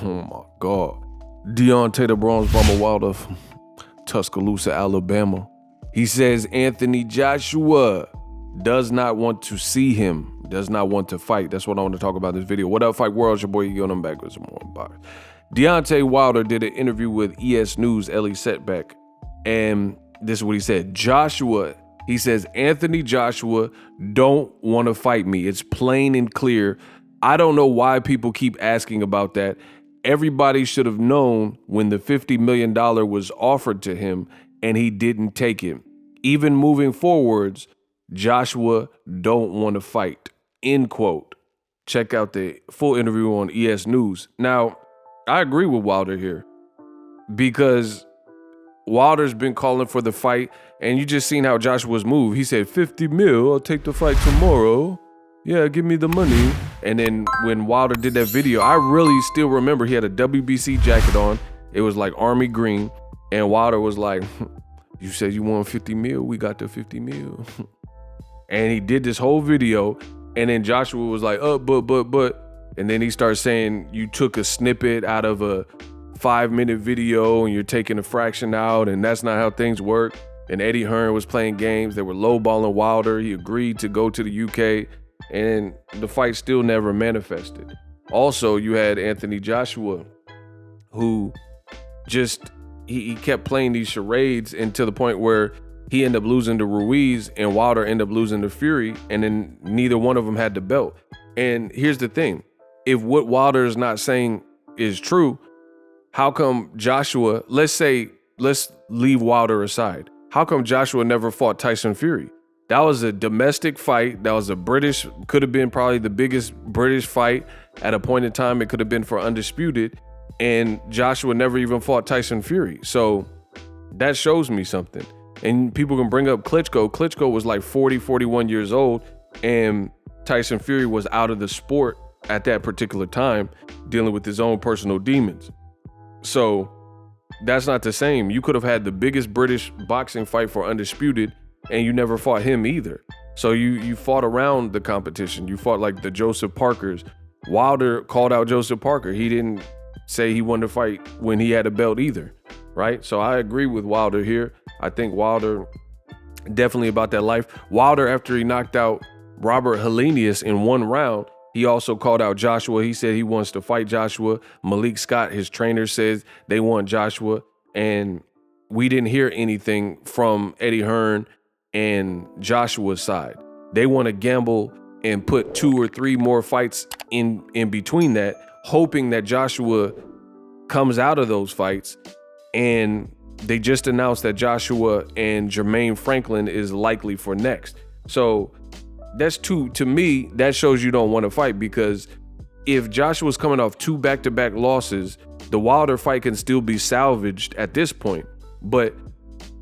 Oh my God. Deontay the Bronze Bomber Wilder from Tuscaloosa, Alabama. He says Anthony Joshua does not want to see him, does not want to fight. That's what I want to talk about in this video. What up, Fight World? It's your boy, you them back with some more box. Deontay Wilder did an interview with ES News, Ellie Setback, and this is what he said. He says, Anthony Joshua don't want to fight me. It's plain and clear. I don't know why people keep asking about that. Everybody should have known when the $50 million was offered to him and he didn't take it. Even moving forwards, Joshua don't want to fight, end quote. Check out the full interview on ES News. Now, I agree with Wilder here because Wilder's been calling for the fight, and you just seen how Joshua's moved. He said, 50 mil, I'll take the fight tomorrow. Yeah, give me the money. And then when Wilder did that video, I really still remember he had a WBC jacket on. It was like army green. And Wilder was like, you said you want 50 mil? We got the 50 mil. And he did this whole video. And then Joshua was like, but. And then he started saying you took a snippet out of a 5-minute video and you're taking a fraction out. And that's not how things work. And Eddie Hearn was playing games. They were lowballing Wilder. He agreed to go to the UK. And the fight still never manifested. Also, you had Anthony Joshua, who just, he kept playing these charades, and to the point where he ended up losing to Ruiz and Wilder ended up losing to Fury, and then neither one of them had the belt. And here's the thing. If what Wilder is not saying is true, how come Joshua, let's leave Wilder aside. How come Joshua never fought Tyson Fury? That was a domestic fight. That was could have been probably the biggest British fight at a point in time. It could have been for undisputed. And Joshua never even fought Tyson Fury. So that shows me something. And people can bring up Klitschko. Klitschko was like 40, 41 years old. And Tyson Fury was out of the sport at that particular time, dealing with his own personal demons. So that's not the same. You could have had the biggest British boxing fight for undisputed, and you never fought him either. So you fought around the competition. You fought like the Joseph Parkers. Wilder called out Joseph Parker. He didn't say he wanted to fight when he had a belt either, right? So I agree with Wilder here. I think Wilder definitely about that life. Wilder, after he knocked out Robert Helenius in one round, he also called out Joshua. He said he wants to fight Joshua. Malik Scott, his trainer, says they want Joshua. And we didn't hear anything from Eddie Hearn and Joshua's side. They want to gamble and put 2 or 3 more fights in between that, hoping that Joshua comes out of those fights. And they just announced that Joshua and Jermaine Franklin is likely for next. So that's to me, that shows you don't want to fight, because if Joshua's coming off 2 back-to-back losses, the Wilder fight can still be salvaged at this point. But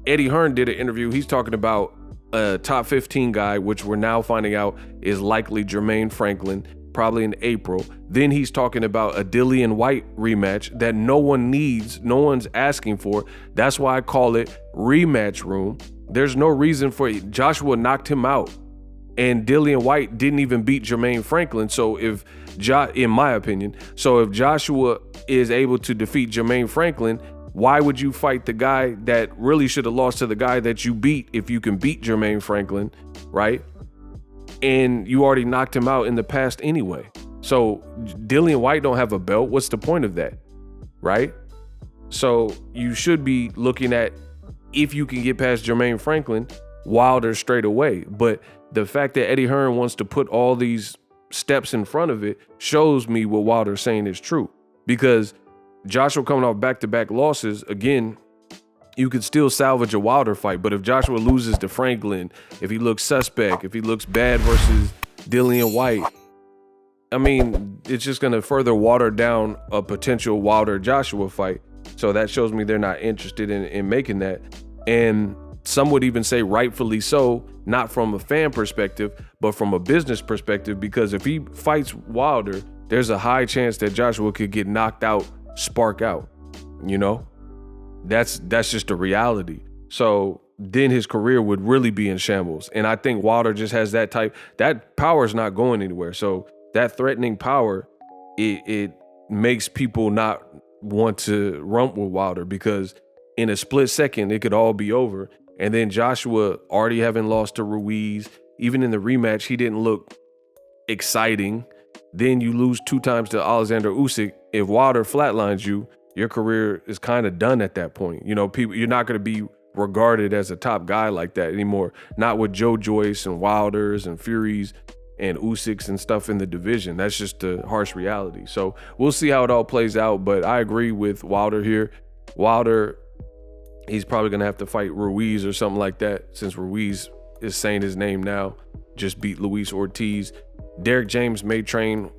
Eddie Hearn did an interview. He's talking about a top 15 guy, which we're now finding out is likely Jermaine Franklin, probably in April. Then he's talking about a Dillian White rematch that no one needs, no one's asking for. That's why I call it rematch room. There's no reason for it. Joshua knocked him out, and Dillian White didn't even beat Jermaine Franklin. So in my opinion, if Joshua is able to defeat Jermaine Franklin, why would you fight the guy that really should have lost to the guy that you beat if you can beat Jermaine Franklin, right? And you already knocked him out in the past anyway. So Dillian White don't have a belt. What's the point of that, right? So you should be looking at, if you can get past Jermaine Franklin, Wilder straight away. But the fact that Eddie Hearn wants to put all these steps in front of it shows me what Wilder's saying is true. Because Joshua coming off back-to-back losses, again, you could still salvage a Wilder fight. But if Joshua loses to Franklin, if he looks suspect, if he looks bad versus Dillian White, I mean, it's just going to further water down a potential Wilder-Joshua fight. So that shows me they're not interested in making that. And some would even say rightfully so, not from a fan perspective, but from a business perspective, because if he fights Wilder, there's a high chance that Joshua could get knocked out, spark out, you know? That's just a reality. So then his career would really be in shambles. And I think Wilder just has that power is not going anywhere. So that threatening power, it makes people not want to rump with Wilder, because in a split second, it could all be over. And then Joshua already having lost to Ruiz, even in the rematch, he didn't look exciting. Then you lose 2 times to Alexander Usyk. If Wilder flatlines you, your career is kind of done at that point. You know, people, you're not going to be regarded as a top guy like that anymore. Not with Joe Joyce and Wilders and Furies and Usyks and stuff in the division. That's just the harsh reality. So we'll see how it all plays out. But I agree with Wilder here. Wilder, he's probably going to have to fight Ruiz or something like that, since Ruiz is saying his name now. Just beat Luis Ortiz. Derek James may train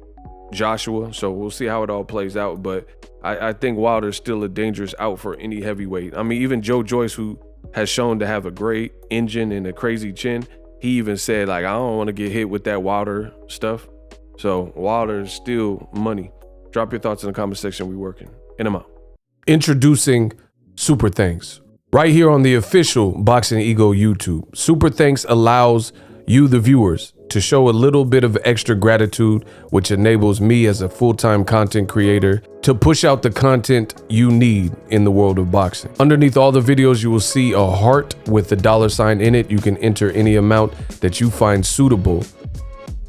Joshua, so we'll see how it all plays out. But I think Wilder's still a dangerous out for any heavyweight. I mean, even Joe Joyce, who has shown to have a great engine and a crazy chin, he even said, like, I don't want to get hit with that Wilder stuff. So Wilder's still money. Drop your thoughts in the comment section. We working. And I'm out. Introducing Super Thanks. Right here on the official Boxingego YouTube. Super Thanks allows you, the viewers, to show a little bit of extra gratitude, which enables me as a full-time content creator to push out the content you need in the world of boxing. Underneath all the videos, you will see a heart with the $sign in it. You can enter any amount that you find suitable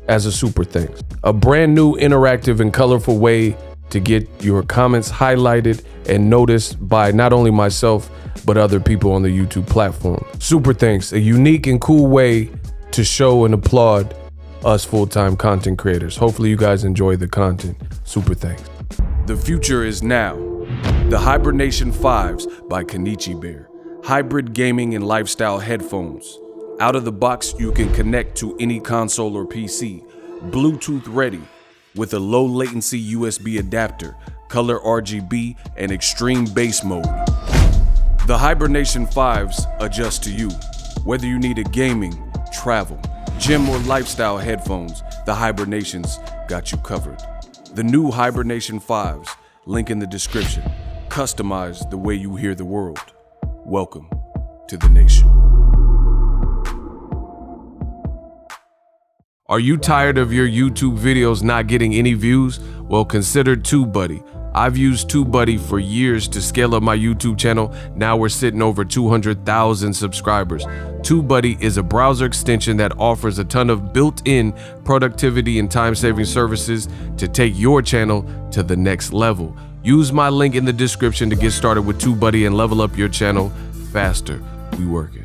as a super thanks. A brand new, interactive, and colorful way to get your comments highlighted and noticed by not only myself, but other people on the YouTube platform. Super thanks, a unique and cool way to show and applaud us full-time content creators. Hopefully you guys enjoy the content. Super thanks. The future is now. The Hibernation 5s by Kenichi Bear. Hybrid gaming and lifestyle headphones. Out of the box, you can connect to any console or PC. Bluetooth ready with a low latency USB adapter, color RGB, and extreme bass mode. The Hibernation 5s adjust to you. Whether you need a gaming, travel, gym, or lifestyle headphones, the Hibernations got you covered. The new Hibernation 5s, link in the description. Customize the way you hear the world. Welcome to the nation. Are you tired of your YouTube videos not getting any views? Well, consider TubeBuddy. I've used TubeBuddy for years to scale up my YouTube channel. Now we're sitting over 200,000 subscribers. TubeBuddy is a browser extension that offers a ton of built-in productivity and time-saving services to take your channel to the next level. Use my link in the description to get started with TubeBuddy and level up your channel faster. We working.